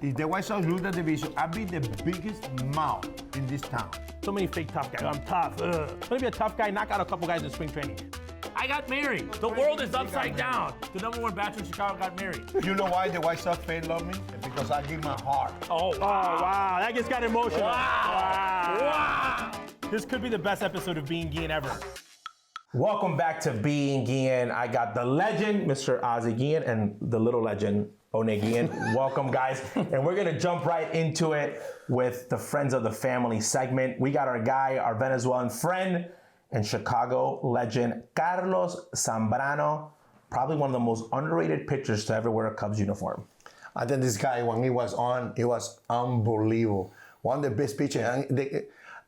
if the White Sox lose the division, I'll be the biggest mouth in this town. So many fake tough guys. I'm tough. Let me be a tough guy, knock out a couple guys in spring training. I got married. The world is upside down. The number one bachelor in Chicago got married. You know why the White Sox fans love me? Because I give my heart. Oh, wow. That just got emotional. Wow. This could be the best episode of Being Guillén ever. Welcome back to Being Guillén. I got the legend, Mr. Ozzie Guillén, and the little legend, Oney Guillén. Welcome, guys. And we're going to jump right into it with the Friends of the Family segment. We got our guy, our Venezuelan friend, and Chicago legend, Carlos Zambrano. Probably one of the most underrated pitchers to ever wear a Cubs uniform. I think this guy, when he was on, it was unbelievable. One of the best pitchers.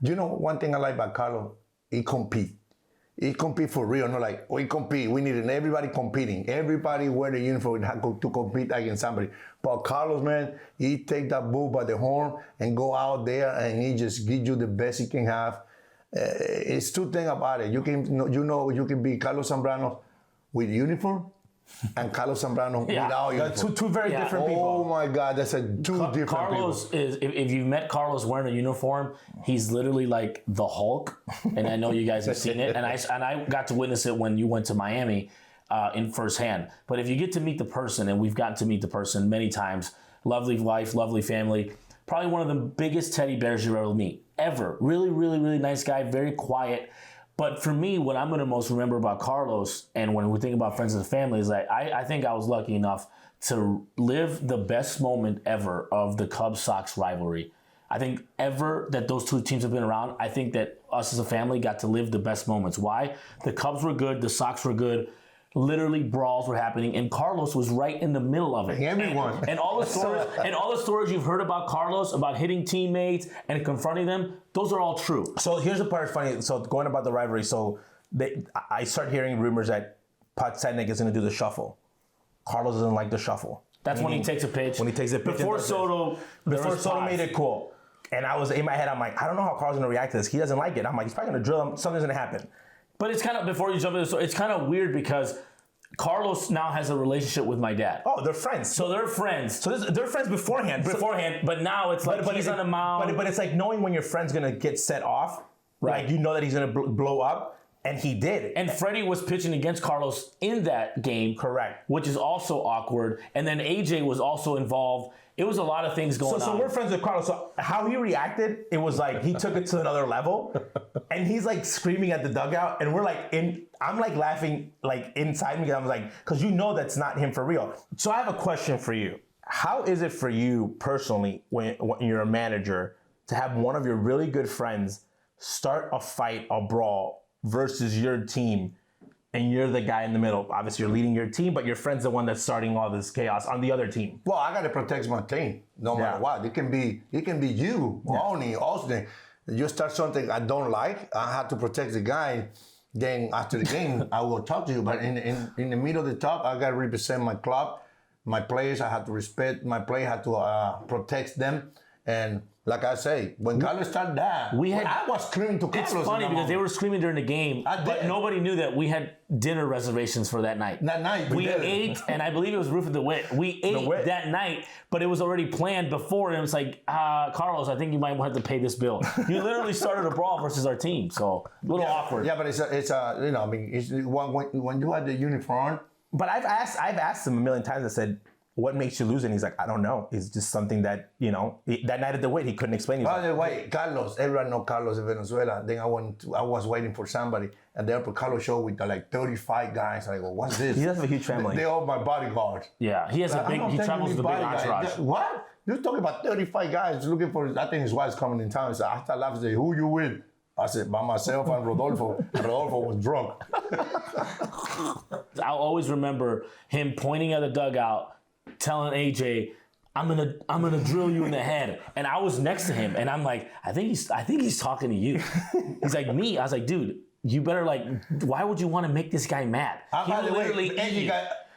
You know, one thing I like about Carlos, he compete. He compete for real, not like, we compete. We need everybody competing. Everybody wear the uniform to compete against somebody. But Carlos, man, he take that bull by the horn and go out there and he just gives you the best he can have. It's two things about it. You can be Carlos Zambrano with uniform and Carlos Zambrano without uniform. Two very different people. Oh my God, that's two different Carlos people. is, if you've met Carlos wearing a uniform, he's literally like the Hulk. And I know you guys have seen it. And I got to witness it when you went to Miami in firsthand. But if you get to meet the person, and we've gotten to meet the person many times, lovely wife, lovely family, probably one of the biggest teddy bears you ever meet, ever. Really, really, really nice guy, very quiet. But for me, what I'm going to most remember about Carlos, and when we think about Friends of the Family, is that I think I was lucky enough to live the best moment ever of the Cubs-Sox rivalry. I think ever that those two teams have been around, I think that us as a family got to live the best moments. Why? The Cubs were good, the Sox were good. Literally brawls were happening, and Carlos was right in the middle of it. Everyone. And all the stories you've heard about Carlos, about hitting teammates and confronting them, those are all true. So here's the part funny. So going about the rivalry, I start hearing rumors that Potsetnik is going to do the shuffle. Carlos doesn't like the shuffle. That's when he takes a pitch. When he takes a pitch. Before Soto made it cool. And I was in my head, I'm like, I don't know how Carlos is going to react to this. He doesn't like it. I'm like, he's probably going to drill him. Something's going to happen. But it's kind of, before you jump into this, it's kind of weird because Carlos now has a relationship with my dad. Oh, they're friends. So they're friends. So they're friends beforehand. But now it's like he's on a mound. But it's like knowing when your friend's going to get set off. Right. Like you know that he's going to blow up. And he did. And Freddie was pitching against Carlos in that game. Correct. Which is also awkward. And then AJ was also involved. It was a lot of things going on. So we're friends with Carlos. So how he reacted, it was like he took it to another level. And he's like screaming at the dugout. And we're like, I'm like laughing like inside me. I'm like, because you know that's not him for real. So I have a question for you. How is it for you personally when you're a manager to have one of your really good friends start a fight, a brawl, versus your team, and you're the guy in the middle? Obviously, you're leading your team, but your friend's the one that's starting all this chaos on the other team. Well, I got to protect my team, no matter what. It can be you, Oney, Austin. You start something I don't like, I have to protect the guy. Then after the game, I will talk to you. But in the middle of the talk, I got to represent my club, my players. I have to respect my players. I have to protect them. And like I say, when Carlos started that, I was screaming to Carlos. It's funny because they were screaming during the game, but nobody knew that we had dinner reservations for that night. That night, we ate, and I believe it was Roof of the Wit. We ate that night, but it was already planned before, and it was like, Carlos, I think you might have to pay this bill. You literally started a brawl versus our team, so a little awkward. Yeah, but it's when you had the uniform. But I've asked him a million times. I said, what makes you lose? And he's like, I don't know. It's just something that, that night at the Wit, he couldn't explain. By the way, Carlos, everyone knows Carlos in Venezuela. Then I was waiting for somebody, and there Carlos showed with like 35 guys. I go, what's this? He does have a huge family. They're all my bodyguards. Yeah, he has he travels with a big entourage. What? You're talking about 35 guys looking for, I think his wife's coming in town. So I started laughing, say, who you with? I said, by myself and Rodolfo. And Rodolfo was drunk. I'll always remember him pointing at the dugout, telling AJ, I'm gonna drill you in the head. And I was next to him, and I'm like, I think he's talking to you. He's like, me? I was like, dude, you better why would you want to make this guy mad? He literally ate you.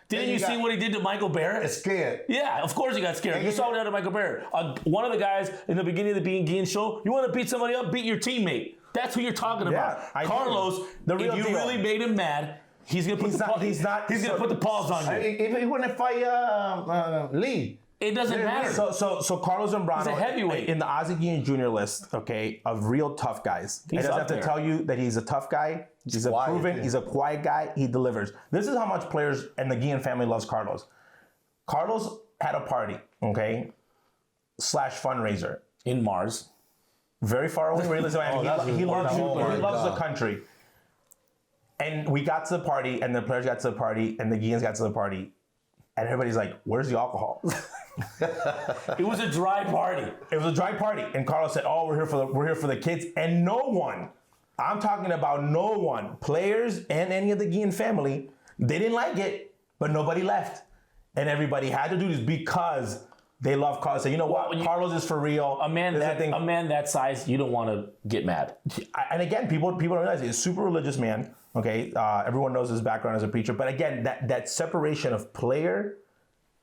Didn't you see what he did to Michael Barrett? Scared. Yeah, of course he got scared. You saw what he did to Michael Barrett. One of the guys in the beginning of the Being Guillén show, you want to beat somebody up, beat your teammate. That's who you're talking about. Carlos, if you really made him mad, he's gonna put the paws on you. If he want to fight Lee, It doesn't matter. So Carlos Zambrano, He's a heavyweight. in the Ozzie Guillén Jr. list, okay, of real tough guys. He doesn't have to tell you that he's a tough guy. He's a proven, he's a quiet guy. He delivers. This is how much players and the Guillén family loves Carlos. Carlos had a party, okay, / fundraiser. In Mars. Very far away where he lives in Miami. He loves the country. And we got to the party, and the players got to the party, and the Guilléns got to the party. And everybody's like, where's the alcohol? It was a dry party. It was a dry party. And Carlos said, oh, we're here for the kids. And no one, I'm talking about no one, players and any of the Guillén family, they didn't like it, but nobody left. And everybody had to do this because they love Carlos. So you know what? Carlos is for real. A man that size, you don't want to get mad. And again, people don't realize he's a super religious man. Okay, everyone knows his background as a preacher, but again, that separation of player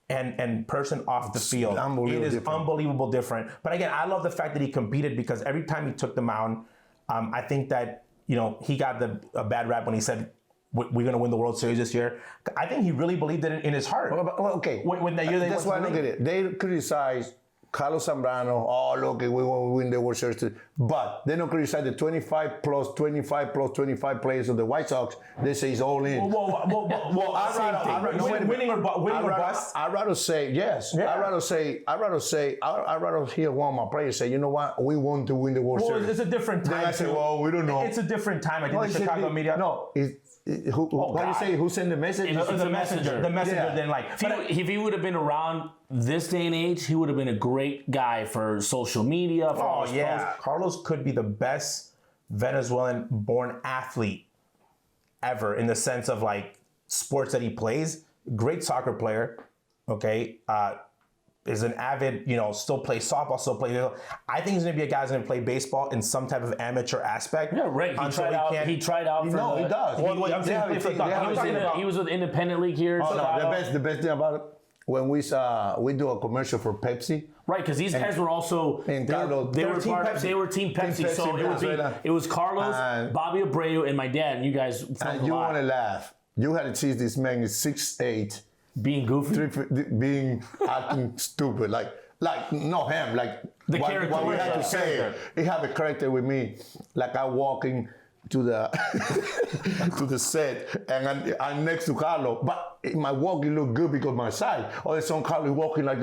and person off the field, it is unbelievable different. But again, I love the fact that he competed because every time he took the mound, I think that he got a bad rap when he said we're going to win the World Series this year. I think he really believed it in his heart. Well, okay, when that year that's why I look at it. They criticize Carlos Zambrano, oh, look, we want to win the World Series. But they don't criticize the 25 plus 25 players of the White Sox. They say it's all in. Winning or bust? I'd rather say, yes. Yeah. I'd rather hear one of my players say, you know what, we want to win the World Series. It's a different time. Then I say, well, we don't know. It's a different time. I think the Chicago media. No, what do you say? Who sent the message? The messenger. The messenger didn't like. If he would have been around this day and age, he would have been a great guy for social media. For Carlos could be the best Venezuelan-born athlete ever in the sense of like sports that he plays. Great soccer player. Okay. Is an avid, still plays softball, I think he's going to be a guy who's going to play baseball in some type of amateur aspect. Yeah, right. He tried out for he does. He was with Independent League here. Oh, no, the best thing about it, when we do a commercial for Pepsi. Right, because these guys were also they were Team Pepsi. So it was Carlos, Bobby Abreu, and my dad, and you guys. And you want to laugh. You had to see this man is 6'8". Being goofy, acting stupid, like not him, like the character. What we had to say. He have a character with me, like I walking to the to the set, and I'm next to Carlos, but my walking looked good because my side. All of a sudden, Carlos walking like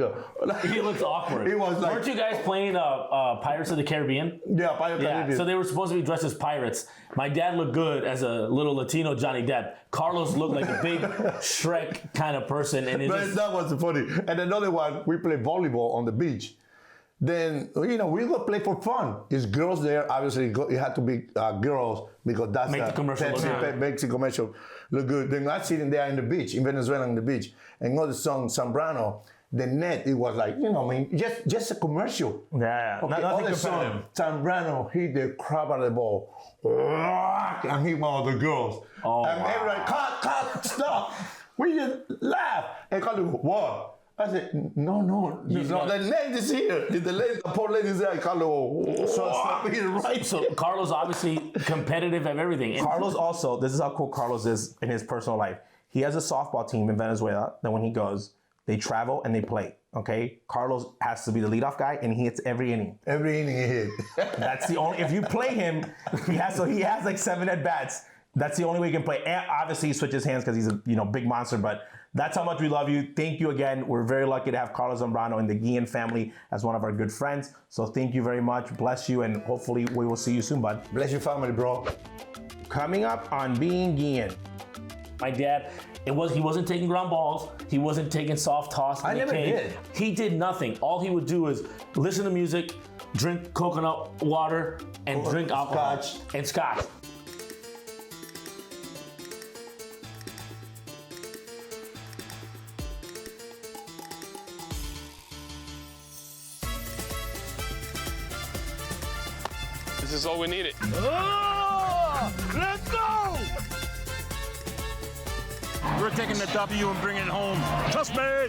he looks awkward. He was like, weren't you guys playing Pirates of the Caribbean? Yeah, Pirates of the Caribbean. So they were supposed to be dressed as pirates. My dad looked good as a little Latino Johnny Depp. Carlos looked like a big Shrek kind of person, and that was funny. And another one, we played volleyball on the beach. Then, we go play for fun. It's girls there. Obviously, it had to be girls because that's the commercial makes the commercial look good. Then I'm sitting there in the beach, in Venezuela on the beach, and got the song Zambrano. The net, it was like, just a commercial. Yeah. Okay, all the song, Zambrano hit the crap out of the ball. And hit one of the girls. Oh, and everybody, cut, stop. We just laugh. And Carlos, what? I said, no, the net is here. The poor lady is there. Carlos, So Carlos obviously competitive at everything. Carlos also, this is how cool Carlos is in his personal life. He has a softball team in Venezuela that when he goes, they travel and they play. Okay, Carlos has to be the leadoff guy, and he hits every inning. Every inning he hit. That's the only. If you play him, he has like 7 at bats. That's the only way he can play. And obviously, he switches hands because he's a big monster. But that's how much we love you. Thank you again. We're very lucky to have Carlos Zambrano and the Guillén family as one of our good friends. So thank you very much. Bless you, and hopefully we will see you soon, bud. Bless your family, bro. Coming up on Being Guillén. My dad, he wasn't taking ground balls. He wasn't taking soft toss. I never did. He did nothing. All he would do is listen to music, drink coconut water, and drink alcohol. And scotch. This is all we needed. Oh, let's go! We're taking the W and bringing it home. Trust me!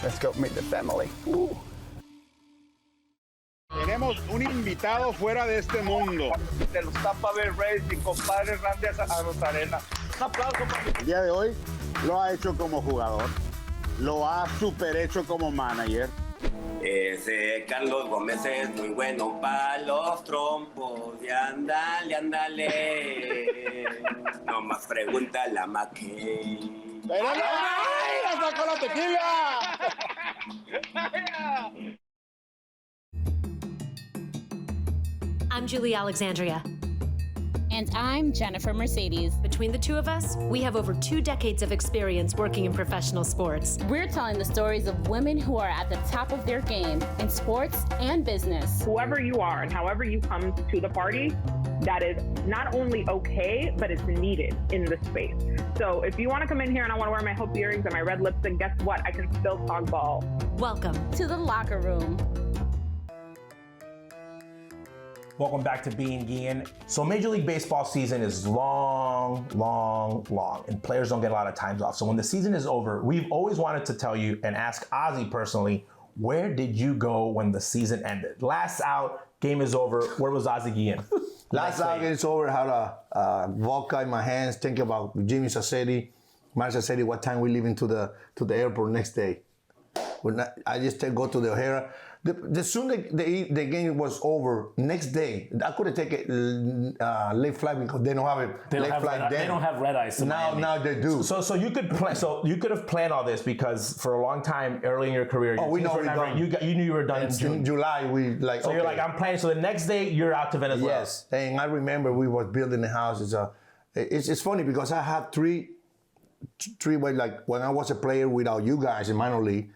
Let's go meet the family. Ooh. Tenemos un invitado fuera de este mundo. De los Tampa Bay Rays, mi compadre Randy a Rosarena. aplauso para El día de hoy lo ha hecho como jugador, lo ha super hecho como manager. Ese Carlos Gómez es muy bueno para los trompos. Y ándale, ándale. No más pregúntale a Mackey. ¡Pero no! ¡Ay! ¡La sacó la tequila! I'm Julie Alexandria. And I'm Jennifer Mercedes. Between the two of us, we have over 2 decades of experience working in professional sports. We're telling the stories of women who are at the top of their game in sports and business. Whoever you are and however you come to the party, that is not only okay, but it's needed in the space. So if you want to come in here and I want to wear my Hope earrings and my red lipstick, guess what? I can still talk ball. Welcome to the locker room. Welcome back to Being Guillén. So Major League Baseball season is long, and players don't get a lot of times off. So when the season is over, we've always wanted to tell you and ask Ozzie personally, where did you go when the season ended? Last out, game is over. Where was Ozzie Guillén? Last out, game is over. I had a vodka in my hands, thinking about Jimmy Sassetti, Mark Sassetti, what time we leaving to the airport next day. I just go to the O'Hara. The soon the game was over, next day, I could have taken late flight because they don't have it. They don't have red eyes. Now they do. So you could plan. So you could have planned all this because for a long time early in your career, we know you knew you were done in June. In July, we like. So okay. you're like, I'm planning. So the next day you're out to Venezuela. Yes, and I remember we was building the house. It's funny because I had three like when I was a player without you guys in minor league.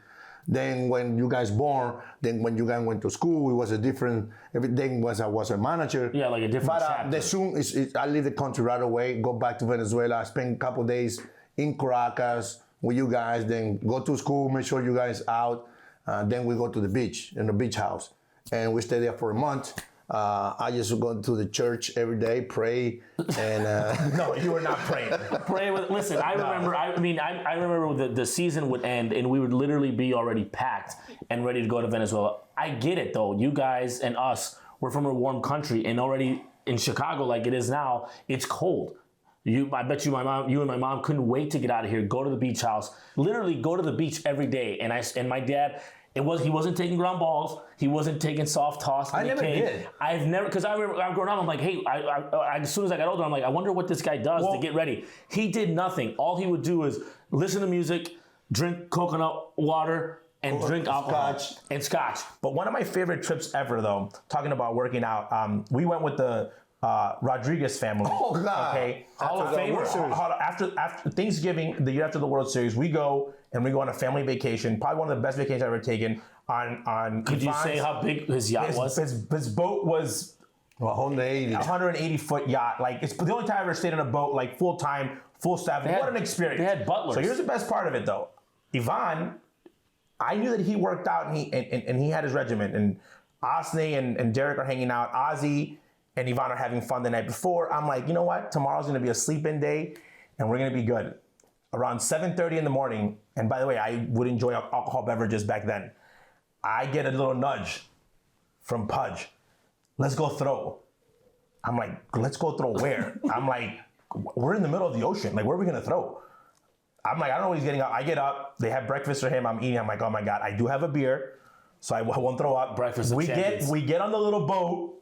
Then when you guys born, then when you guys went to school, it was a different. Everything was I was a manager. Yeah, like a different chapter. I leave the country right away, go back to Venezuela. I spent a couple days in Caracas with you guys. Then go to school, make sure you guys out. Then we go to the beach in the beach house, and we stay there for a month. I just go to the church every day, pray, and no, you were not praying. Listen, I remember. I remember the season would end, and we would literally be already packed and ready to go to Venezuela. I get it though. You guys and us, we're from a warm country, and already in Chicago, like it is now, it's cold. I bet you and my mom couldn't wait to get out of here, go to the beach house, literally go to the beach every day, and my dad. He wasn't taking ground balls. He wasn't taking soft toss. I never did. I've never, because I remember growing up, I'm like, hey, I as soon as I got older, I'm like, I wonder what this guy does to get ready. He did nothing. All he would do is listen to music, drink coconut water, and drink alcohol and scotch. But one of my favorite trips ever, though, talking about working out, we went with the Rodriguez family. Oh, God. Okay. Hall of Famer. After Thanksgiving, the year after the World Series, we go on a family vacation. Probably one of the best vacations I've ever taken. Could you say how big his yacht was? His boat was 180-foot yacht. Like it's the only time I ever stayed on a boat, like full time, full staff. What an experience! They had butlers. So here's the best part of it, though. Ivan, I knew that he worked out and he had his regimen. And Osney and Derek are hanging out. Ozzie and Ivan are having fun the night before. I'm like, you know what? Tomorrow's going to be a sleep-in day, and we're going to be good. Around 7:30 in the morning, and by the way, I would enjoy alcohol beverages back then. I get a little nudge from Pudge. Let's go throw. I'm like, let's go throw where? I'm like, we're in the middle of the ocean. Like, where are we going to throw? I'm like, I don't know what he's getting up. I get up. They have breakfast for him. I'm eating. I'm like, oh, my God. I do have a beer, so I won't throw up. Breakfast. We get on the little boat,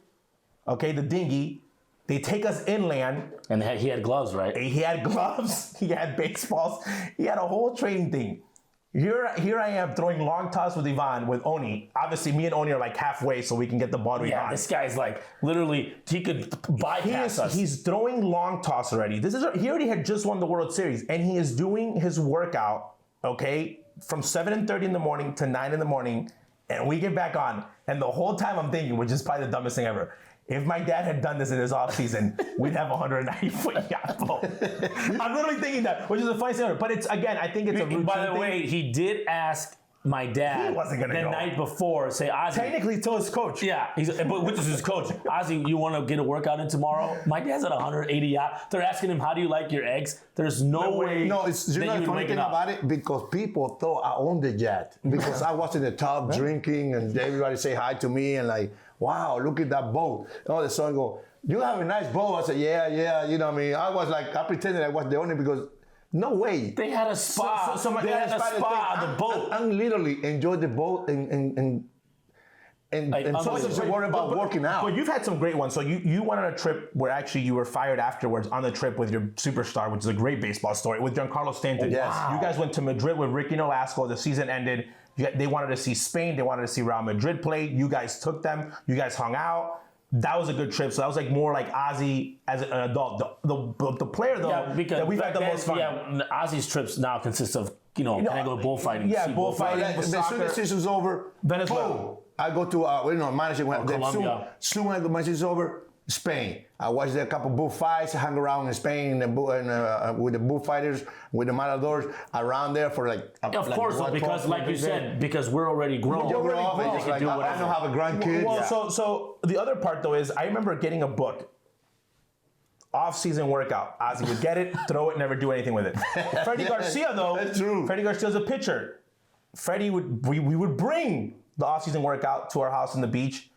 okay, the dinghy. They take us inland. And he had gloves, right? He had gloves. He had baseballs. He had a whole training thing. Here I am throwing long toss with Ivan, with Oney. Obviously, me and Oney are like halfway so we can get the ball to Ivan. Yeah, this guy's like, literally, he could bypass us. He's throwing long toss already. He already had just won the World Series, and he is doing his workout, okay, from 7:30 in the morning to 9 in the morning, and we get back on. And the whole time I'm thinking, which is probably the dumbest thing ever, if my dad had done this in his offseason, we'd have a 190-foot yacht boat. I'm literally thinking that, which is a funny story. But it's, again, I think it's a routine By the way, he did ask my dad the night before, say, Ozzie. Technically, to his coach. Yeah, which is his coach. Ozzie, you want to get a workout in tomorrow? My dad's at 180 yacht. They're asking him, how do you like your eggs? There's no way. No, you know the funny thing about it? Because people thought I owned the jet. Because I was in the tub drinking, and everybody say hi to me, and like, wow, look at that boat. All of a sudden, go, you have a nice bow. I said, yeah. You know what I mean? I was like, I pretended I was the owner because no way. They had a spa. They had a spa on the boat. I'm literally enjoyed the boat and so much to worry about working out. But you've had some great ones. So you went on a trip where actually you were fired afterwards on the trip with your superstar, which is a great baseball story, with Giancarlo Stanton. Yes. Wow. You guys went to Madrid with Ricky Nolasco. The season ended. They wanted to see Spain. They wanted to see Real Madrid play. You guys took them. You guys hung out. That was a good trip. So that was like more like Ozzie as an adult. The player though, that we've had the most fun. Yeah, Ozzie's trips now consist of can I go bullfighting? Yeah, bullfighting. As soon as the season's over, Venezuela. boom, I go to managing Colombia. Soon as the match is over, Spain. I watched a couple bullfights, hung around in Spain with the bullfighters, with the matadors around there for like. Of course, because like you said, because we're already grown. You're already grown. They can Like, do I whatever. don't have a grandkid. Well, so the other part though is I remember getting a book. Off-season workout. Ozzie would get it, throw it, never do anything with it. Freddie Garcia though. That's true. Freddie Garcia's a pitcher. We would bring the off-season workout to our house on the beach,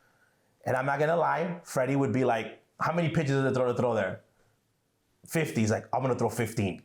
and I'm not gonna lie, Freddie would be like, "How many pitches does it throw there?" 50. He's like, "I'm gonna throw 15."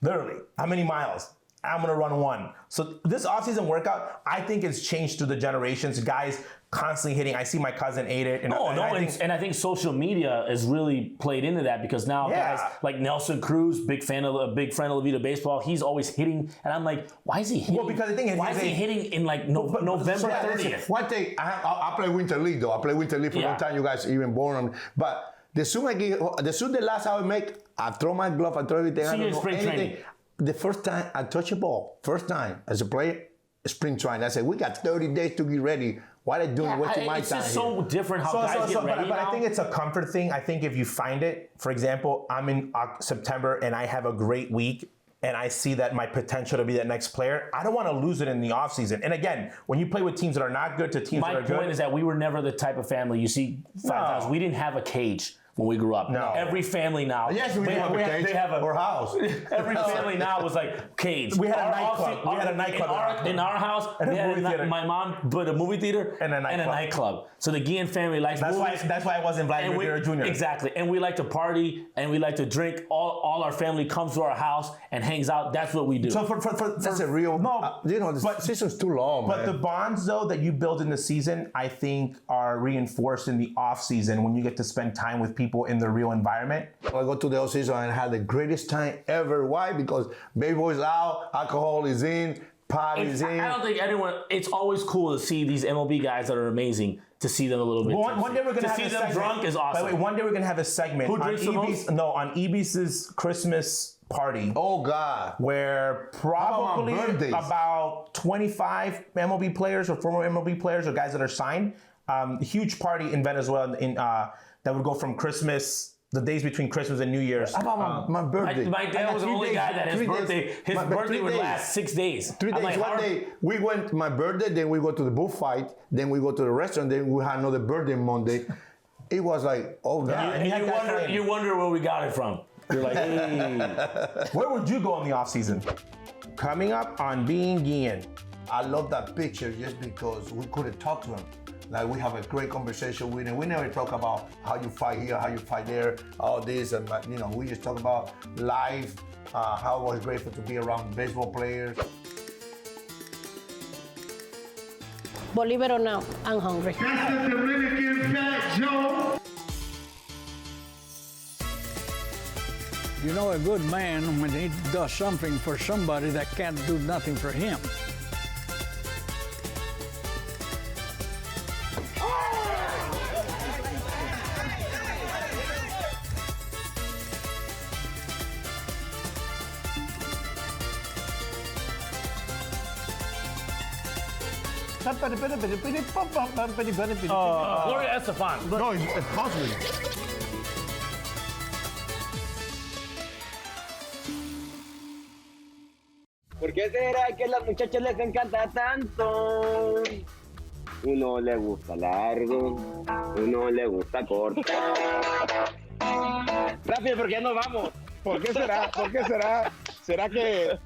Literally. How many miles? I'm gonna run 1. So this off-season workout, I think it's changed through the generations. Guys constantly hitting. I see my cousin ate it. And I think social media has really played into that because now guys like Nelson Cruz, big friend of La Vida baseball, he's always hitting, and I'm like, why is he hitting? Well, because the thing is, why is he hitting in like November 30th? One thing, I play Winter League though. I play Winter League for a long time. You guys even born on, but the soon the last I make, I throw my glove, I throw everything. I don't know spring anything. training. The first time I touch a ball, first time as a player, spring training. I said, we got 30 days to get ready. Why are they doing wasting my time? It's just so different how guys get ready but now. I think it's a comfort thing. I think if you find it, for example, I'm in September and I have a great week and I see that my potential to be that next player, I don't want to lose it in the offseason. And again, when you play with teams that are not good to teams that are good. My point is that we were never the type of family you see 5,000. We didn't have a cage when we grew up. No. Every family now. Yes, we have a cage. They have or house. Every family now was like cage. We had a nightclub. We had a nightclub in our house. And a movie theater. My mom put a movie theater and a nightclub. So the Guillén family likes movies. That's why I wasn't Vladimir Guerrero Jr. Exactly. And we like to party and we like to drink. All our family comes to our house and hangs out. That's what we do. So that's a real. No, the season's too long. But man. the bonds though that you build in the season, I think, are reinforced in the off season when you get to spend time with people in the real environment. I go to the Offseason and had the greatest time ever. Why? Because baseball is out, alcohol is in, party is in. I don't think anyone. It's always cool to see these MLB guys that are amazing. To see them a little bit. One day we're gonna have see a them segment. drunk is awesome. By the way, one day we're gonna have a segment. Who drinks the most? No, on Ibis's Christmas party. Oh God! Where probably about 25 MLB players or former MLB players or guys that are signed. Huge party in Venezuela that would go from Christmas. The days between Christmas and New Year's. How about my birthday? My dad was the only guy that his birthday would last 6 days. 3 days. One day we went my birthday, then we go to the bullfight, then we go to the restaurant, then we had another birthday Monday. It was like, oh God! And you wonder where we got it from. You're like, hey. Where would you go in the off season? Coming up on Being Guillén. I love that picture just because we couldn't talk to him. Like we have a great conversation with him. We never talk about how you fight here, how you fight there, all this, and we just talk about life, how I was grateful to be around baseball players. Believe it or not, I'm hungry. That's the Dominican Fat Joe. You know, a good man, when he does something for somebody that can't do nothing for him. Gloria Estefan. No, it's possible. ¿Por qué será que a las muchachas les encanta tanto? Uno le gusta largo, uno le gusta corto. Rápido, porque ya nos vamos. ¿Por qué será? ¿Por qué será? ¿Será que...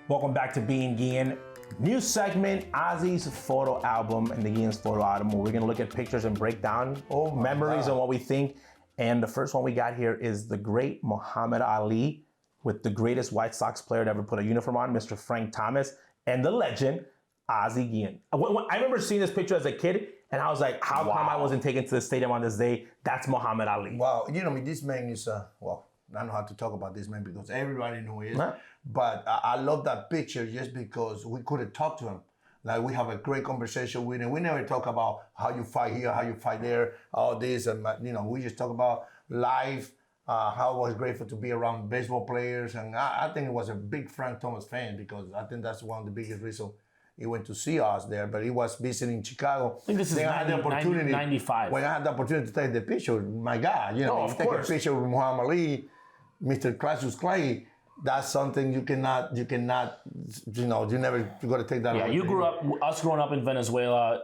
Welcome back to Being Guillén. New segment, Ozzie's photo album and the Guilléns photo album. We're gonna look at pictures and break down memories and what we think. And the first one we got here is the great Muhammad Ali with the greatest White Sox player to ever put a uniform on, Mr. Frank Thomas, and the legend, Ozzie Guillén. I remember seeing this picture as a kid, and I was like, how come I wasn't taken to the stadium on this day? That's Muhammad Ali. Wow, this man is, I don't know how to talk about this man because everybody knows who he is. Huh? But I love that picture just because we couldn't talk to him. Like, we have a great conversation with him. We never talk about how you fight here, how you fight there, all this. And, we just talk about life, how I was grateful to be around baseball players. And I think it was a big Frank Thomas fan because I think that's one of the biggest reasons he went to see us there. But he was visiting Chicago. I think this is 95. When I had the opportunity to take the picture, my God, take a picture with Muhammad Ali, Mr. Cassius Clay. That's something you cannot, you never got to take that away. Yeah, us growing up in Venezuela,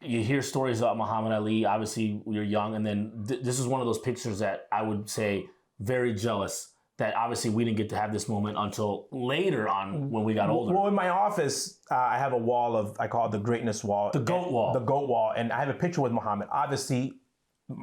you hear stories about Muhammad Ali. Obviously, you're young, and then this is one of those pictures that I would say very jealous that obviously we didn't get to have this moment until later on when we got older. Well, in my office, I have a wall I call it the greatness wall. The GOAT wall. The GOAT wall, and I have a picture with Muhammad. Obviously,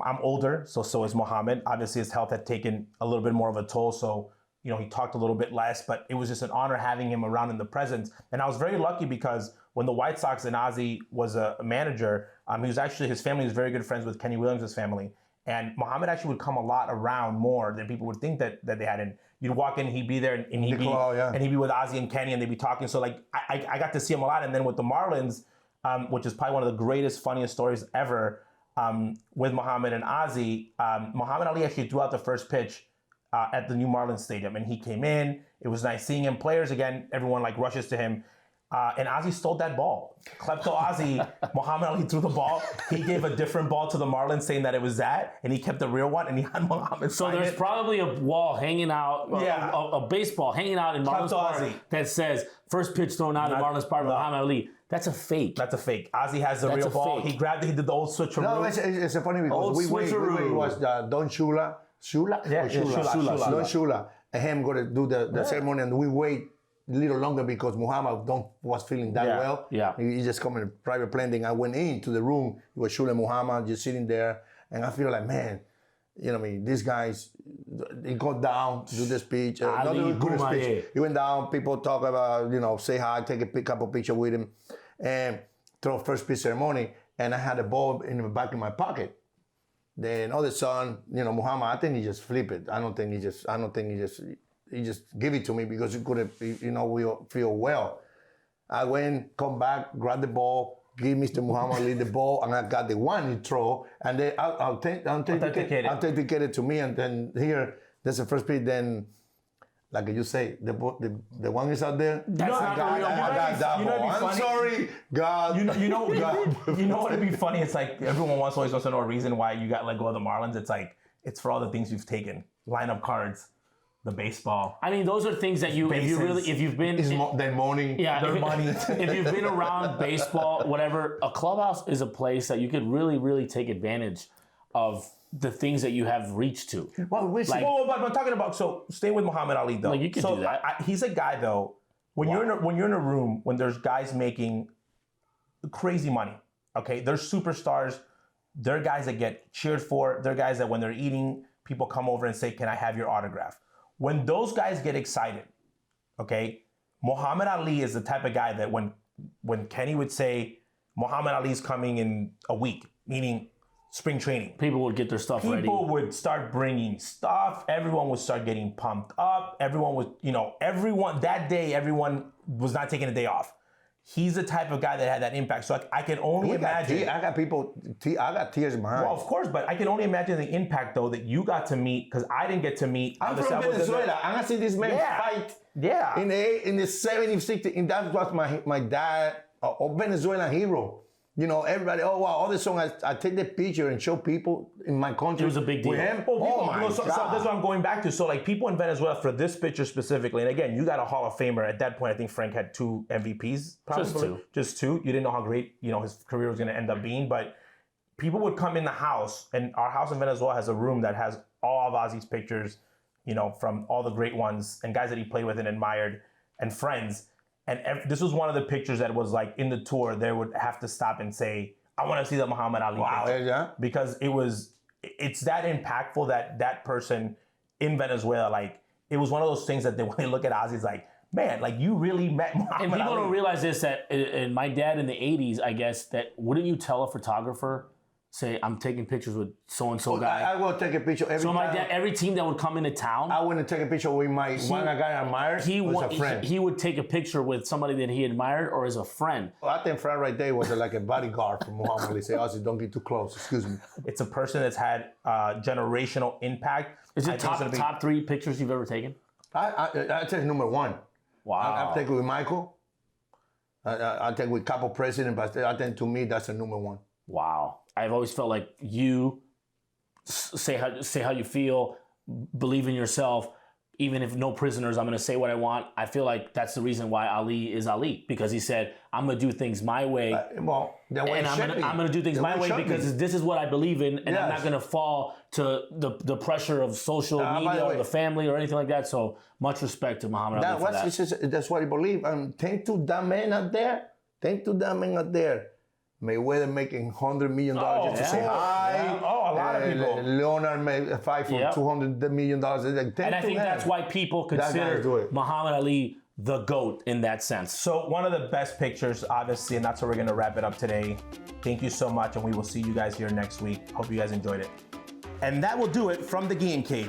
I'm older, so is Muhammad. Obviously, his health had taken a little bit more of a toll, so he talked a little bit less, but it was just an honor having him around in the presence. And I was very lucky because when the White Sox and Ozzie was a manager, his family was very good friends with Kenny Williams' family. And Muhammad actually would come a lot around more than people would think that they had. And you'd walk in, he'd be there, and he'd be with Ozzie and Kenny, and they'd be talking. So I got to see him a lot. And then with the Marlins, which is probably one of the greatest, funniest stories ever, with Muhammad and Ozzie, Muhammad Ali actually threw out the first pitch at the new Marlins Stadium, and he came in. It was nice seeing him. Players, again, everyone rushes to him. And Ozzie stole that ball. Klepto Ozzie, Muhammad Ali threw the ball. He gave a different ball to the Marlins saying that it was that, and he kept the real one, and he had Muhammad So there's probably a wall hanging out, a baseball hanging out in Marlins Park that says, first pitch thrown out in Marlins Park, Muhammad Ali. That's a fake. That's a fake. Ozzie has the real ball. Fake. He grabbed it. He did the old switcheroo. No, it's funny because we was Don Shula. Shula? Yeah, Don Shula. And him going to do the ceremony, and we wait a little longer because Muhammad was feeling that well. Yeah. He just come in a private plane. Then I went into the room. It was Shula Muhammad just sitting there. And I feel like, man, these guys, he got down to do the speech. He went down, people talk about, say hi, take a couple pictures with him, and throw first pitch ceremony. And I had a ball in the back of my pocket. Then all of a sudden, Muhammad, I think he just flipped it. He just gave it to me because he couldn't, we feel well. I went, come back, grab the ball, give Mr. Muhammad Ali the ball, and I got the one he throw, and then authenticated to me, and then here, that's the first pitch. Then, like you say, the one is out there. That's not the real one. I'm sorry, God. You know what would be funny? It's like everyone always wants to know a reason why you got let go of the Marlins. It's like it's for all the things you've taken, lineup cards, the baseball. I mean, those are things that if you've been their money, their money. If you've been around baseball, whatever, a clubhouse is a place that you could really, really take advantage of the things that you have reached to. Well, but talking about, so stay with Muhammad Ali though. You can do that. He's a guy though. When you're in a room when there's guys making crazy money, okay, there's superstars. They're guys that get cheered for. They're guys that when they're eating, people come over and say, "Can I have your autograph?" When those guys get excited, okay, Muhammad Ali is the type of guy that when Kenny would say Muhammad Ali's coming in a week, meaning spring training, people would get their stuff ready. People would start bringing stuff. Everyone would start getting pumped up. Everyone was, that day, everyone was not taking a day off. He's the type of guy that had that impact. So I can only imagine. I got tears in my eyes. Well, of course, but I can only imagine the impact, though, that you got to meet, because I didn't get to meet. I'm from Venezuela. I'm going to see this man fight. Yeah. In the 70s, 60s. And that was my dad, a Venezuelan hero. Everybody, oh, wow, all the songs, I take the picture and show people in my country. It was a big deal. With him. So that's what I'm going back to. So, people in Venezuela, for this picture specifically, and again, you got a Hall of Famer. At that point, I think Frank had 2 MVPs, probably. Just two. You didn't know how great, his career was going to end up being. But people would come in the house, and our house in Venezuela has a room that has all of Ozzie's pictures, from all the great ones, and guys that he played with and admired, and friends. And this was one of the pictures that was like in the tour. They would have to stop and say, "I want to see the Muhammad Ali picture," yeah. because it's that impactful that person in Venezuela, like it was one of those things that when they look at Ozzie, it's like, man, like you really met Muhammad And people Ali. don't realize this, that and my dad in the 80s, I guess, that wouldn't you tell a photographer, say, I'm taking pictures with so-and-so guy? I will take a picture every So my time. dad, every team that would come into town, I wouldn't take a picture with one guy I admired. Was a friend. He would take a picture with somebody that he admired or as a friend. Well, I think Fred right there was like a bodyguard for Muhammad Ali. Say, Ozzie, don't get too close. Excuse me. It's a person that's had generational impact. Is it top 3 pictures you've ever taken? I take number 1. Wow. I take with Michael. I take with couple president, but I think to me that's a number 1. Wow. I've always felt like you say how you feel, believe in yourself. Even if no prisoners, I'm going to say what I want. I feel like that's the reason why Ali is Ali, because he said, I'm going to do things my way. The way and I'm going to do things my way because this is what I believe in, and I'm not going to fall to the pressure of social media or the family or anything like that. So much respect to Muhammad Ali for that. That's what he believed. Thanks to that man out there. Mayweather making $100 million just to say hi. Yeah. Oh, a lot of people. Leonard made a fight for $200 million. And I think that's why people consider Muhammad Ali the GOAT in that sense. So one of the best pictures, obviously, and that's how we're going to wrap it up today. Thank you so much, and we will see you guys here next week. Hope you guys enjoyed it. And that will do it from the Guillén Cave.